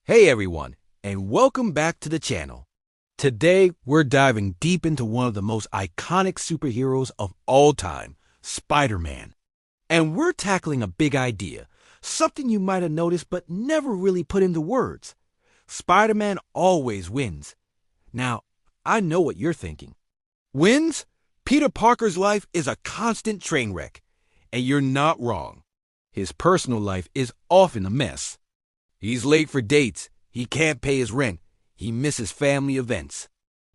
Hey everyone, and welcome back to the channel. Today, we're diving deep into one of the most iconic superheroes of all time, Spider-Man. And we're tackling a big idea, something you might have noticed but never really put into words. Spider-Man always wins. Now, I know what you're thinking. Wins? Peter Parker's life is a constant train wreck. And you're not wrong. His personal life is often a mess. He's late for dates, he can't pay his rent, he misses family events.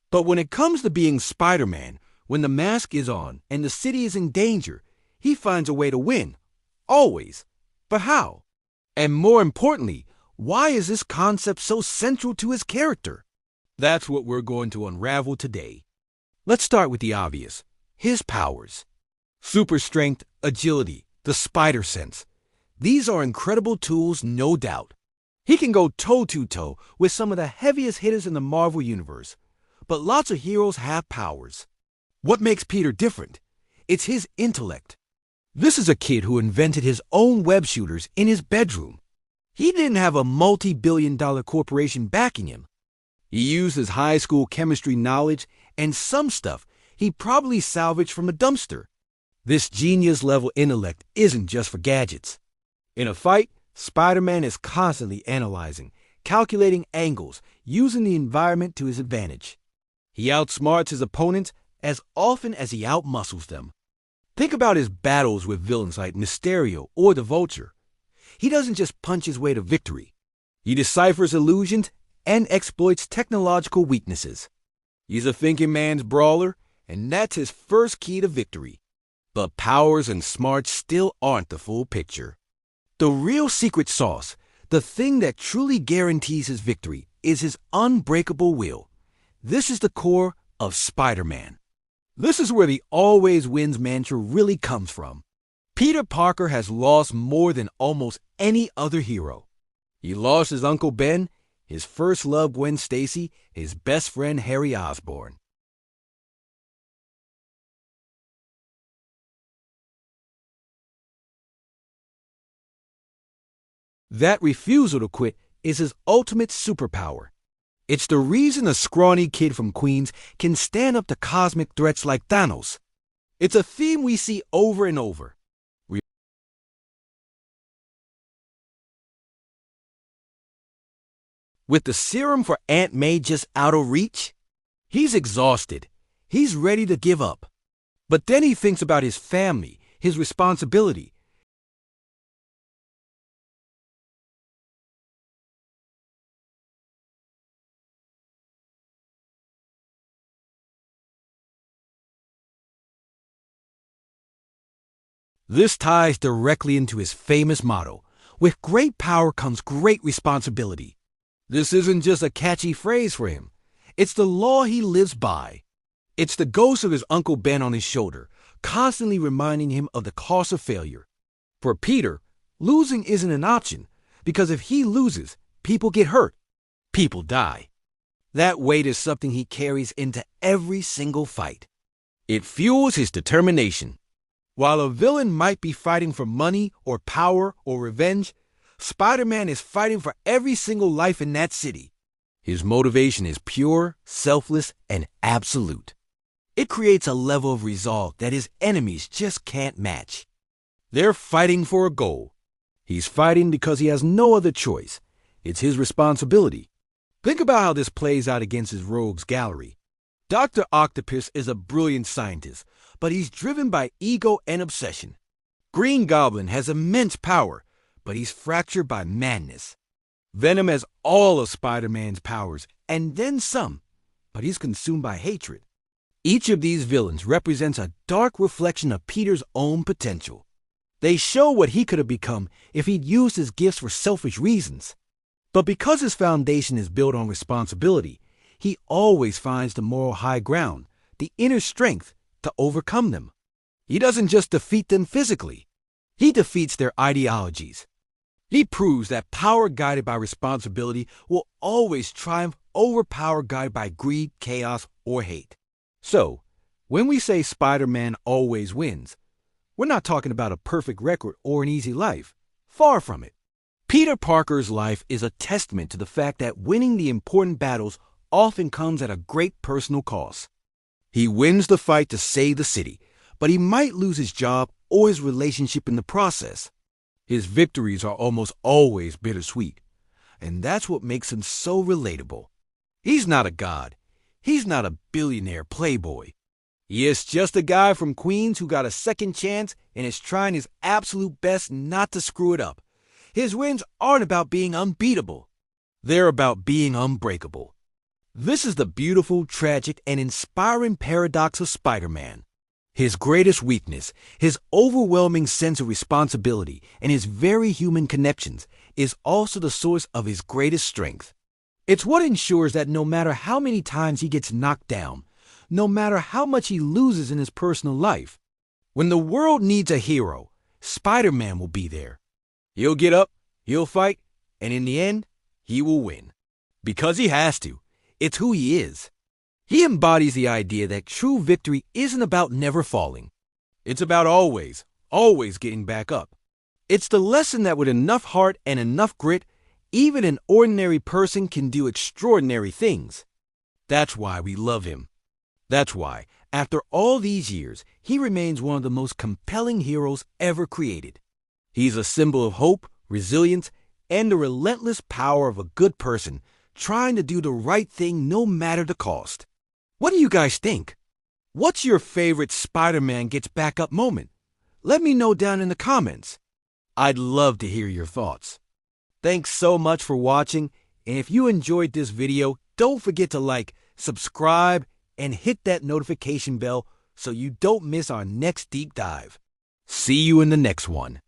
But when it comes to being Spider-Man, when the mask is on and the city is in danger, he finds a way to win. Always. But how? And more importantly, why is this concept so central to his character? That's what we're going to unravel today. Let's start with the obvious. His powers. Super strength, agility, the spider sense. These are incredible tools, no doubt. He can go toe-to-toe with some of the heaviest hitters in the Marvel Universe. But lots of heroes have powers. What makes Peter different? It's his intellect. This is a kid who invented his own web shooters in his bedroom. He didn't have a multi-billion-dollar corporation backing him. He used his high school chemistry knowledge and some stuff he probably salvaged from a dumpster. This genius-level intellect isn't just for gadgets. In a fight, Spider-Man is constantly analyzing, calculating angles, using the environment to his advantage. He outsmarts his opponents as often as he outmuscles them. Think about his battles with villains like Mysterio or the Vulture. He doesn't just punch his way to victory. He deciphers illusions and exploits technological weaknesses. He's a thinking man's brawler, and that's his first key to victory. But powers and smarts still aren't the full picture. The real secret sauce, the thing that truly guarantees his victory, is his unbreakable will. This is the core of Spider-Man. This is where the always wins mantra really comes from. Peter Parker has lost more than almost any other hero. He lost his Uncle Ben, his first love Gwen Stacy, his best friend Harry Osborn. That refusal to quit is his ultimate superpower. It's the reason a scrawny kid from Queens can stand up to cosmic threats like Thanos. It's a theme we see over and over. With the serum for Aunt May just out of reach, he's exhausted. He's ready to give up. But then he thinks about his family, his responsibility. This ties directly into his famous motto, with great power comes great responsibility. This isn't just a catchy phrase for him. It's the law he lives by. It's the ghost of his Uncle Ben on his shoulder, constantly reminding him of the cost of failure. For Peter, losing isn't an option, because if he loses, people get hurt. People die. That weight is something he carries into every single fight. It fuels his determination. While a villain might be fighting for money or power or revenge, Spider-Man is fighting for every single life in that city. His motivation is pure, selfless, and absolute. It creates a level of resolve that his enemies just can't match. They're fighting for a goal. He's fighting because he has no other choice. It's his responsibility. Think about how this plays out against his rogues gallery. Dr. Octopus is a brilliant scientist, but he's driven by ego and obsession. Green Goblin has immense power, but he's fractured by madness. Venom has all of Spider-Man's powers, and then some, but he's consumed by hatred. Each of these villains represents a dark reflection of Peter's own potential. They show what he could have become if he'd used his gifts for selfish reasons. But because his foundation is built on responsibility, he always finds the moral high ground, the inner strength, to overcome them. He doesn't just defeat them physically. He defeats their ideologies. He proves that power guided by responsibility will always triumph over power guided by greed, chaos, or hate. So, when we say Spider-Man always wins, we're not talking about a perfect record or an easy life. Far from it. Peter Parker's life is a testament to the fact that winning the important battles often comes at a great personal cost. He wins the fight to save the city, but he might lose his job or his relationship in the process. His victories are almost always bittersweet, and that's what makes him so relatable. He's not a god. He's not a billionaire playboy. He is just a guy from Queens who got a second chance and is trying his absolute best not to screw it up. His wins aren't about being unbeatable. They're about being unbreakable. This is the beautiful, tragic, and inspiring paradox of Spider-Man. His greatest weakness, his overwhelming sense of responsibility, and his very human connections is also the source of his greatest strength. It's what ensures that no matter how many times he gets knocked down, no matter how much he loses in his personal life, when the world needs a hero, Spider-Man will be there. He'll get up, he'll fight, and in the end, he will win. Because he has to. It's who he is. He embodies the idea that true victory isn't about never falling. It's about always, always getting back up. It's the lesson that with enough heart and enough grit, even an ordinary person can do extraordinary things. That's why we love him. That's why, after all these years, he remains one of the most compelling heroes ever created. He's a symbol of hope, resilience, and the relentless power of a good person trying to do the right thing no matter the cost. What do you guys think? What's your favorite Spider-Man gets back up moment? Let me know down in the comments. I'd love to hear your thoughts. Thanks so much for watching, and if you enjoyed this video, don't forget to like, subscribe, and hit that notification bell so you don't miss our next deep dive. See you in the next one.